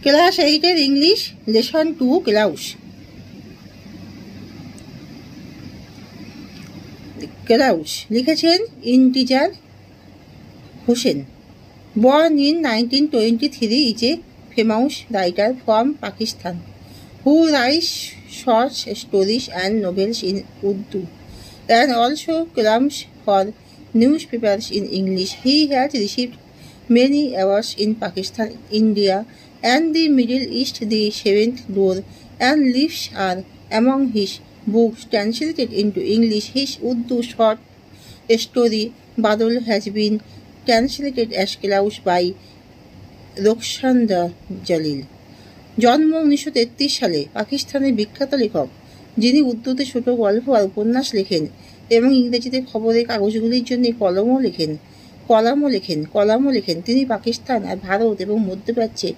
Class 8 English lesson 2 clause. Clause লিখেছেন integer Hossain. Born in 1923, is a famous writer from Pakistan who writes short stories and novels in Urdu and also columns for newspapers in English. He has received many awards in Pakistan, India, and the Middle East. The Seventh Door and Leaves are among his books translated into English. His Urdu short story Badal has been translated as Klaus by রোকসান্দা জালিল। জন্ম 1933 সালে পাকিস্তানের বিখ্যাত লেখক, যিনি উর্দুতে ছোট গল্প আর উপন্যাস লেখেন এবং ইংরেজিতে খবরের কাগজগুলির জন্য কলামও লেখেন। তিনি পাকিস্তান আর ভারত এবং মধ্যপ্রাচ্যে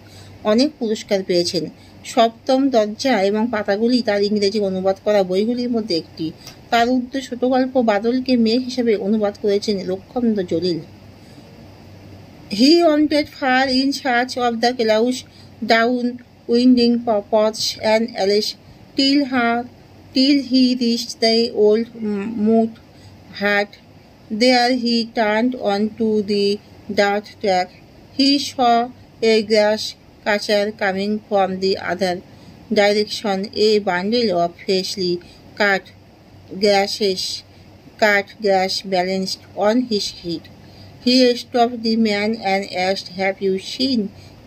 অনেক পুরস্কার পেয়েছেন। সপ্তম দরজা এবং পাতাগুলি তার ইংরেজি অনুবাদ করা বইগুলির মধ্যে একটি। তার উর্দু ছোট গল্প বাদলকে মেঘ হিসেবে অনুবাদ করেছেন রোকসান্দা জালিল। He wandered far in search of the clouds down winding paths and alleys till he reached the old moat hut. There he turned onto the dirt track. He saw a grass catcher coming from the other direction, a bundle of freshly cut grass balanced on his head. He stopped the man and asked, "Have you seen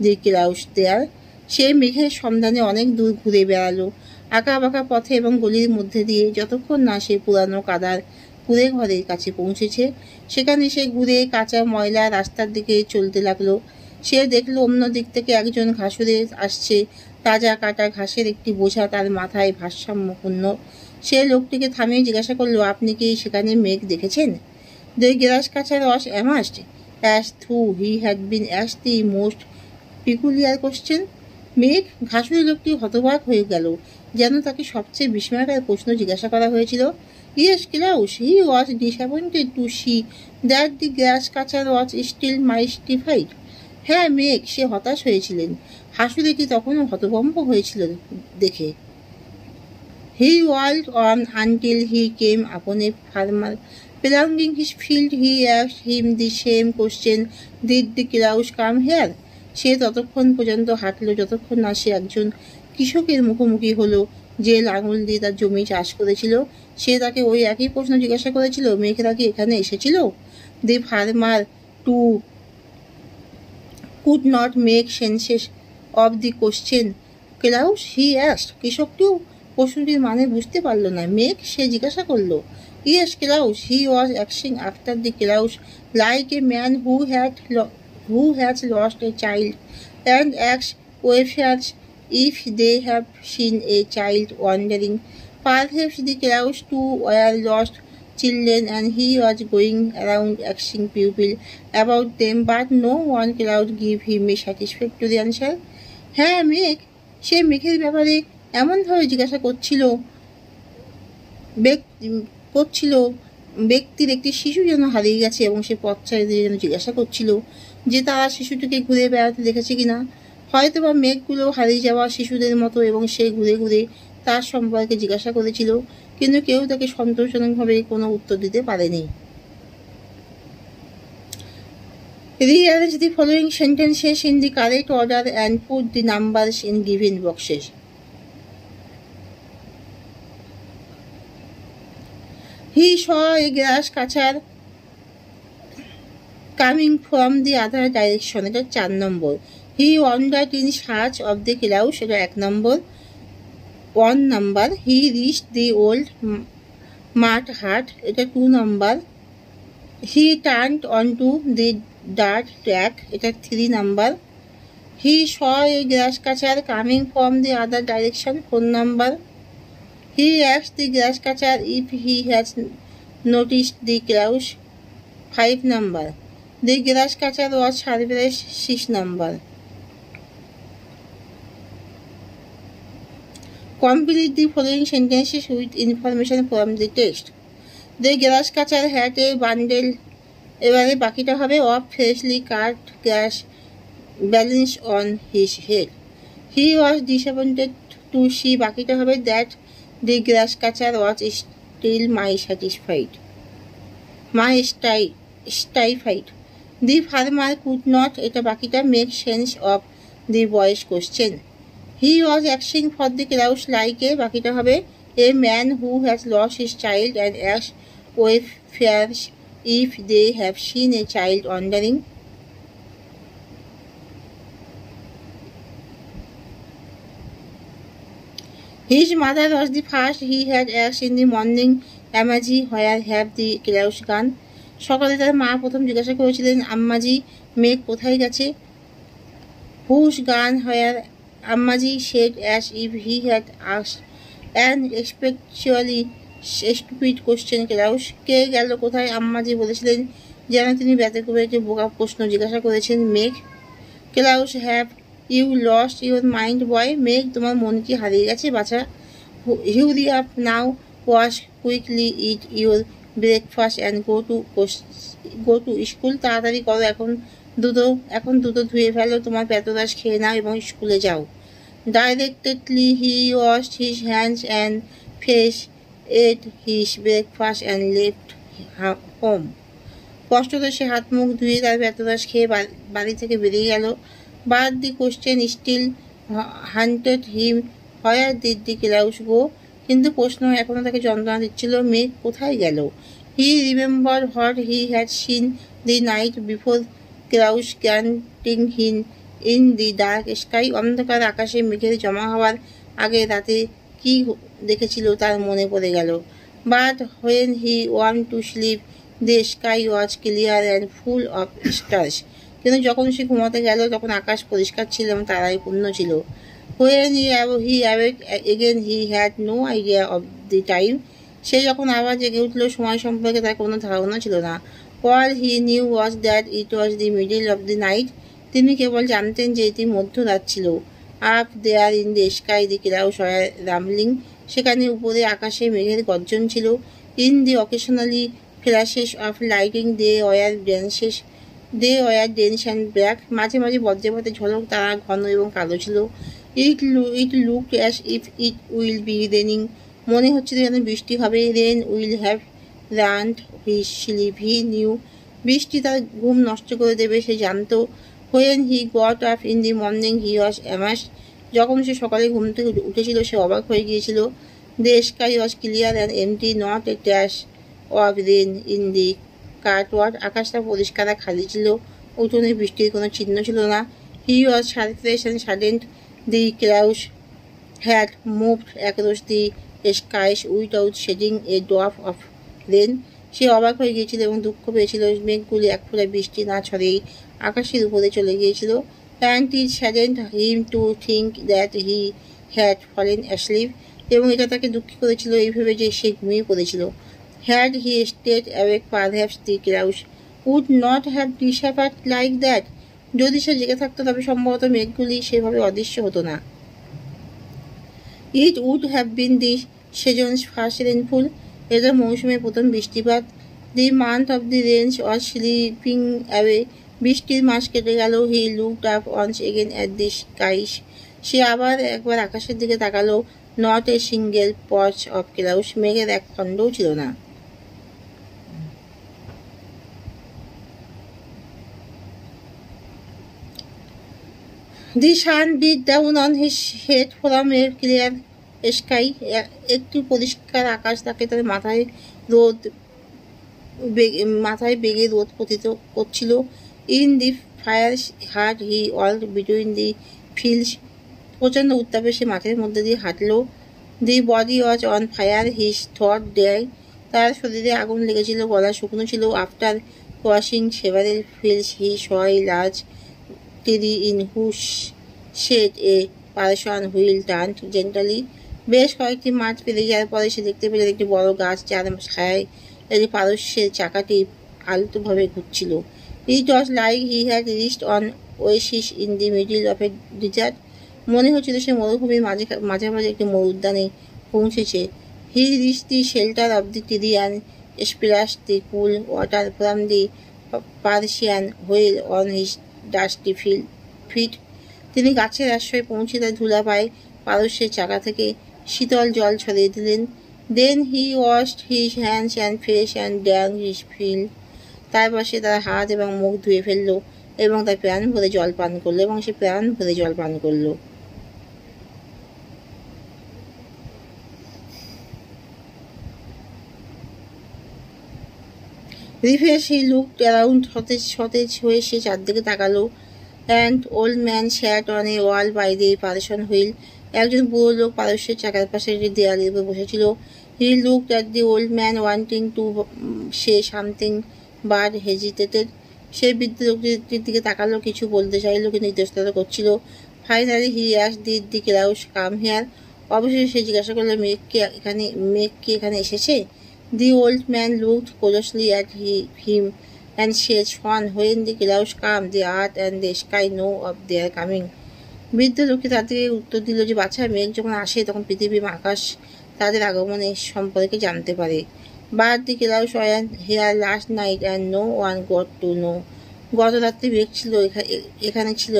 the clouds there?" সে মেঘের সন্ধানে অনেক দূর ঘুরে বেড়ালো, আঁকা বাঁকা পথে এবং গলির মধ্যে দিয়ে, যতক্ষণ না সে পুরানো কাদার কুড়ে ঘরের কাছে পৌঁছেছে। সেখানে সে ঘুরে কাঁচা ময়লা রাস্তার দিকে চলতে লাগলো। সে দেখলো অন্য দিক থেকে একজন ঘাসুরে আসছে। তাজা কাটা ঘাসের একটি বোঝা তার মাথায় ভারসাম্যপূর্ণ। সে লোকটিকে থামিয়ে জিজ্ঞাসা করলো, "আপনি কি সেখানে মেঘ দেখেছেন?" The grass catcher was amazed, as though he had been asked the most peculiar question. মেঘ? ঘাসুরে লোকটি হতবাক হয়ে গেল, যেন তাকে সবচেয়ে বিস্ময়কর প্রশ্ন জিজ্ঞাসা করা হয়েছিল। Yes, Klaus, he was disappointed to see that the grass catcher was still mystified. হ্যাঁ মেঘ, সে হতাশ হয়েছিলেন, হাসুরেটি তখনও হতভম্ব হয়েছিল দেখে। He walked on until he came upon a farmer belonging his field. He asked him the same question, "Did the clouds come here?" সে ততক্ষণ পর্যন্ত হাঁটলো যতক্ষণ না সে একজন কৃষকের মুখোমুখি হলো, যে লাঙল দিয়ে তার জমি চাষ করেছিল। সে তাকে ওই একই প্রশ্ন জিজ্ঞাসা করেছিল, মেঘরা কি এখানে এসেছিল? The farmer too could not make sense of the question. "Clouds?" he asked. কৃষকটিও প্রশ্নটির মানে বুঝতে পারল না। মেঘ? সে জিজ্ঞাসা করলো। Yes, Klaus. He was asking after the clouds, like a man who has lost a child and asks wayfarers if they have seen a child wandering. Perhaps the clouds too were lost children, and he was going around asking people about them, but no one cloud gave him a satisfactory answer. হ্যাঁ মেঘ, সে মেঘের ব্যাপারে এমনভাবে জিজ্ঞাসা করছিল ব্যক্তির একটি শিশু যেন হারিয়ে গেছে, এবং সে পথচারীদের যেন জিজ্ঞাসা করছিল যে তারা শিশুটিকে ঘুরে বেড়াতে দেখেছে কিনা। হয়তোবা মেঘগুলো হারিয়ে যাওয়া শিশুদের মতো, এবং সে ঘুরে ঘুরে তার সম্পর্কে জিজ্ঞাসা করেছিল, কিন্তু কেউ তাকে সন্তোষজনকভাবে কোনো উত্তর দিতে পারেনি। Rearrange the following sentences in the correct order and put the numbers in given boxes. He saw a grass catcher coming from the other direction. এটা 4 নম্বর। He wandered in search of the clouds. এটা 1 নম্বর। 1 নম্বর। He reached the old mud hut. এটা 2 নম্বর। He turned onto the dirt track. এটা 3 নম্বর। He saw a grass catcher coming from the other direction. 4 number. He asked the grass catcher if he has noticed the clouds. 5 number. The grass catcher was surprised. 6 number. Complete the following sentences with information from the text. The grass catcher had a bundle. এবারে বাকিটা হবে of freshly cut grass balanced on his head. He was disappointed to see, বাকিটা হবে that the grass cutter was still mystified. The farmer could not, এটা বাকিটা make sense of the boy's question. He was অ্যাক্সিং for the clouds like a, বাকিটা হবে a man who has lost his child and asks welfare if they have seen a child wandering. His mother was the first he had asked in the morning, Ammaji, where have the crows gone? সকালে তার মা প্রথম জিজ্ঞাসা করেছিলেন, আম্মাজি মেঘ কোথায় গেছে? Whose gone where? Ammaji said as if he had asked an especially stupid question. Clouds কে গেল কোথায়? আম্মাজি বলেছিলেন যেন তিনি ব্যতিক্রমে একটি বোকা প্রশ্ন জিজ্ঞাসা করেছেন। মেঘ। Clouds, have you lost your mind boy? মেঘ, তোমার মন কি হারিয়ে গেছে বাছা? Hurry up now, wash quickly, eat your breakfast and go to school. তাড়াতাড়ি করো, এখন দ্রুত ধুয়ে ফেলো, তোমার প্যাতরাস খেয়ে নাও এবং স্কুলে যাও। Dejectedly he washed his hands and face, ate his breakfast and left home. কষ্টত সে হাত মুখ ধুয়ে তার প্যাতরাস খেয়ে বাড়ি থেকে বেরিয়ে গেল। But the question still haunted him, where did the clouds go? কিন্তু প্রশ্ন এখনও তাকে যন্ত্রণা দিচ্ছিল, মেঘ কোথায় গেল? He remember what he had seen the night before, clouds গ্যান্টিং in in the dark sky. অন্ধকার আকাশে মেঘের জমা হওয়ার আগে রাতে কি দেখেছিল তার মনে পড়ে গেল। But when he want to sleep the sky was clear and full of stars. কিন্তু যখন সে ঘুমাতে গেল তখন আকাশ পরিষ্কার ছিল এবং তারাই পূর্ণ ছিল। When he awake again he had no idea of the time. সে যখন আবার জেগে উঠল সময় সম্পর্কে তার কোনো ধারণা ছিল না। All he knew was that it was the middle of the night. তিনি কেবল জানতেন যে এটি মধ্যরাত ছিল। Up there in the sky the clouds were rumbling. সেখানে উপরে আকাশে মেঘের গর্জন ছিল। In the occasionally flashes of lighting they were dense and black. মাঝে মাঝে বজ্রপাতের ঝলক, তারা ঘন এবং কালো ছিল। It looked as if it will be raining. মনে হচ্ছিল যেন বৃষ্টি হবে। Rain will have ruined his sleep, he knew. বৃষ্টি তার ঘুম নষ্ট করে দেবে, সে জানত। When he got up in the morning he was amazed. যখন সে সকালে ঘুম থেকে উঠেছিল সে অবাক হয়ে গিয়েছিল। The sky was clear and empty, not a trace of rain in the courtyard. আকাশটা পরিষ্কার আর খালি ছিল, উঠোনে বৃষ্টির কোনো চিহ্ন ছিল না। He was surprised and saddened, the clouds had moved across the skies without shedding a drop of rain. সে অবাক হয়ে গিয়েছিল এবং দুঃখ পেয়েছিল, মেঘগুলি এক ফোঁটা বৃষ্টি না ছড়েই আকাশের উপরে চলে গিয়েছিল। And it saddened him to think that he had fallen asleep. এবং এটা তাকে দুঃখী করেছিল এইভাবে যে সে ঘুমিয়ে পড়েছিল। Had he stayed awake perhaps the clouds would not have disappeared like that. যদি সে জেগে থাকতো তবে সম্ভবত মেঘগুলি সেভাবে অদৃশ্য হতো না। It would have been the season's first rainfall. এটা মৌসুমের প্রথম বৃষ্টিপাত। The month of the rains was slipping away. বৃষ্টির মাস কেটে গেল। He looked up once again at the skies. সে আবার একবার আকাশের দিকে তাকালো। Not a single patch of clouds. মেঘের এক খণ্ডও ছিল না। The sun beat down on his head from a clear sky. একটি পরিষ্কার আকাশ তাকে তার মাথায় বেগে রোদ পতিত করছিল। In the fierce heat he walked between the fields. প্রচণ্ড উত্তাপে সে মাঠের মধ্যে দিয়ে হাঁটল। The body was on fire his থট ড্রাই। তার শরীরে আগুন লেগেছিল, গলা শুকনো ছিল। After crossing several fields he saw a large tree in whose shade a Persian wheel turn gently. বেশ কয়েকটি মাঠ পেরিয়ে যাওয়ার পরে সে দেখতে পেলেন একটি বড় গাছ যার ছায়ায় একটি পারস্যের চাকাটি আলতোভাবে ঘুরছিল। It was like he had reached an oasis in the middle of a desert. মনে হচ্ছিল সে মরুভূমির মাঝামাঝি একটি মরুদ্যানে পৌঁছেছে। He reach the shelter of the tree and splash the cool water from the Persian wheel on his dusty feet. তিনি গাছের আশ্রয়ে পৌঁছে তার ধুলাবাই পারস্যের চাকা থেকে শীতল জল ছড়িয়ে দিলেন। Then he washed his hands and face and drank his fill. তারপর সে তার হাত এবং মুখ ধুয়ে ফেললো এবং তার প্রাণ ভরে জল পান করলো এবং সে প্রাণ ভরে জল পান করলো। রিফ্রেশ হি লুকড অ্যারাউন্ড, সতেজ হয়ে সে চারদিকে তাকালো। And old man sat on a wall by the Persian wheel. একজন বুড়ো লোক পারস্যের চাকার পাশে একটি দেয়ালের উপর বসেছিল। He looked at the old man wanting to say something but hesitated. সে বৃদ্ধ লোকটির দিকে তাকালো, কিছু বলতে চাইল কিন্তু ইতস্তত করছিল। Finally he asked the cloud come here. অবশেষে সে জিজ্ঞাসা করলো, মেঘ কি এখানে এসেছে? The old man looked closely at him and said, "Swan, when the clouds come, the earth and the sky know of their coming." বৃদ্ধ লোকটি তাদেরকে উত্তর দিল যে, বাছা, মেঘ যখন আসে তখন পৃথিবী আকাশ তাদের আগমনের সম্পর্কে জানতে পারে। But the clouds were here last night and no one got to know. গত রাত্রে মেঘ ছিল এখানে ছিল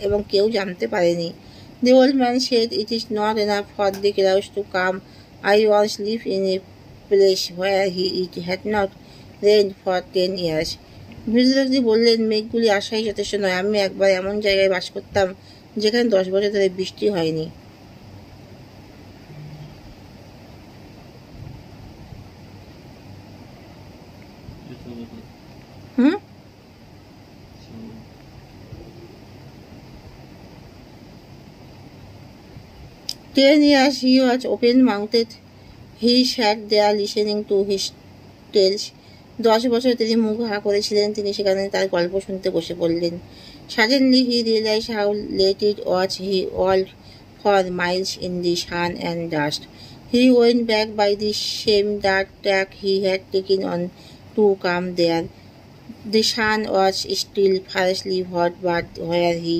এবং কেউ জানতে পারেনি। The old man said, "It is not enough for the clouds to come. I once lived in a place where it had not rained for 10 years." বৃদ্ধ লোকটি বললেন, মেঘগুলি আসাই যথেষ্ট নয়। আমি একবার এমন জায়গায় বাস করতাম যেখানে 10 বছর ধরে বৃষ্টি হয়নি। Ten years he was open-mouthed. He sat there listening to his tales. 10 বছর তিনি মুখ হা করেছিলেন, তিনি সেখানে তার গল্প শুনতে বসে পড়লেন। Suddenly he realized how late it was. He walked for miles in the sun and dust. He went back by the same dark track he had taken on to come there. The sun was still fiercely hot, but where he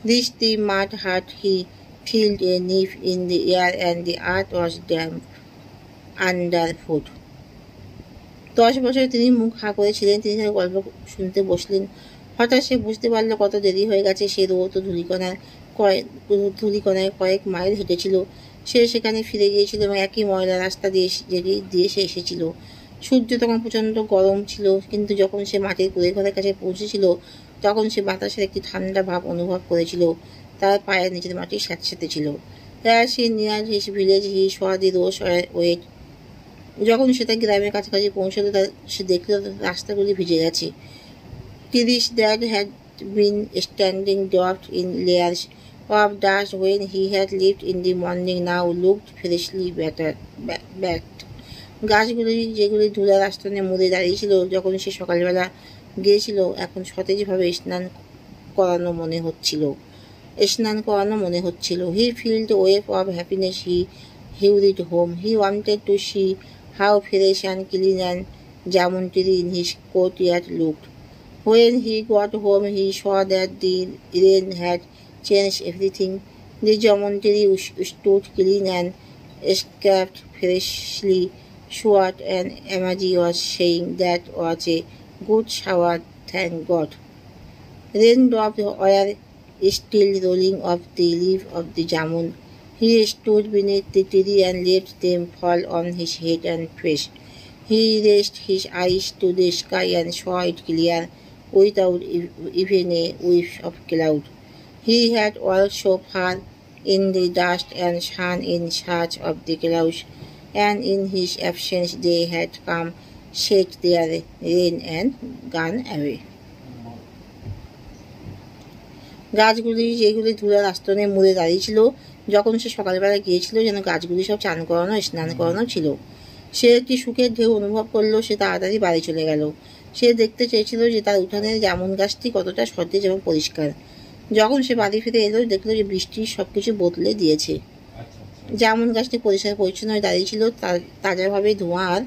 reached the mud hut he felt a nip in the air and the earth was damp underfoot. 10 বছর তিনি মুখ হা করেছিলেন, তিনি তার গল্প শুনতে বসলেন। হঠাৎ সে বুঝতে পারলো কত দেরি হয়ে গেছে। সে রোদ ও ধূলিকণায় কয়েক মাইল হেঁটেছিল। সে সেখানে ফিরে গিয়েছিল এবং একই ময়লা রাস্তা দিয়ে সে এসেছিল। সূর্য তখন প্রচণ্ড গরম ছিল, কিন্তু যখন সে মাটির কুঁড়েঘরের কাছে পৌঁছেছিল তখন সে বাতাসের একটি ঠান্ডা ভাব অনুভব করেছিল। তার পায়ের নিচের মাটি স্যাঁতসেঁতে ছিল। As he neared his village, he saw the roads were wet. যখন সে তার গ্রামের কাছাকাছি পৌঁছলো, সে দেখল রাস্তাগুলি ভিজে গেছে। Trees that had been standing dropped in layers of dust when he had left in the morning now looked freshly baked. গাছগুলি যেগুলি ধুলার আস্তরণে মুড়ে দাঁড়িয়েছিল যখন সে সকালবেলা গিয়েছিল, এখন সতেজভাবে স্নান করানো মনে হচ্ছিল। He felt a wave of happiness. He hurried home. He wanted to see how fresh and clean and jamun tree in his courtyard looked. When he got home, he saw that the rain had changed everything. The jamun tree stood clean and scraped freshly sword, and Amaji was saying that was a good shower, thank God. Raindrops were still rolling off the leaf of the jamun. He stood beneath the tree and let them fall on his head and face. He raised his eyes to the sky and saw it clear, without even a whiff of cloud. He had walked so far in the dust and sun in search of the clouds, and in his absence they had come, shed their rain and gone away. গাছগুলি যেগুলি ধুলার আস্তরণে মুড়ে দাঁড়িয়েছিল যখন সে সকালবেলা গিয়েছিল, যেন গাছগুলি সব স্নান করানো ছিল। সে একটি সুখের ঢেউ অনুভব করলো। সে তাড়াতাড়ি বাড়ি চলে গেল। সে দেখতে চেয়েছিল যে তার উঠানের জামুন গাছটি কতটা সতেজ এবং পরিষ্কার। যখন সে বাড়ি ফিরে এলো, দেখলো যে বৃষ্টি সবকিছু বদলে দিয়েছে। জামুন গাছটি পরিষ্কার পরিচ্ছন্ন হয়ে দাঁড়িয়েছিল, তাজাভাবে ধোঁয়া। আর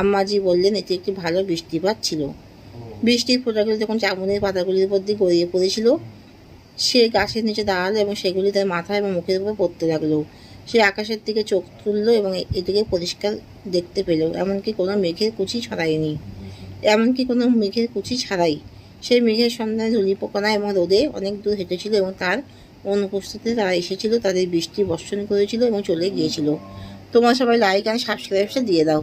আম্মাজি বললেন এটি একটি ভালো বৃষ্টিপাত ছিল। বৃষ্টির ফোঁটাগুলি তখন জামুনের পাতাগুলির উপর দিয়ে গড়িয়ে পড়েছিল। সে গাছের নিচে দাঁড়ালো এবং সেগুলি তার মাথা এবং মুখের উপর পড়তে লাগলো। সে আকাশের দিকে চোখ তুললো এবং এদিকে পরিষ্কার দেখতে পেল, এমনকি কোনো মেঘের কুচি ছাড়াই। সে মেঘের সন্ধানে ধূলিপোকনা এবং রোদে অনেক দূর হেঁটেছিল এবং তার অনুপস্থিতিতে তারা এসেছিল, তাদের বৃষ্টি বর্ষণ করেছিল এবং চলে গিয়েছিল। তোমরা সবাই লাইক অ্যান্ড সাবস্ক্রাইবটা দিয়ে দাও।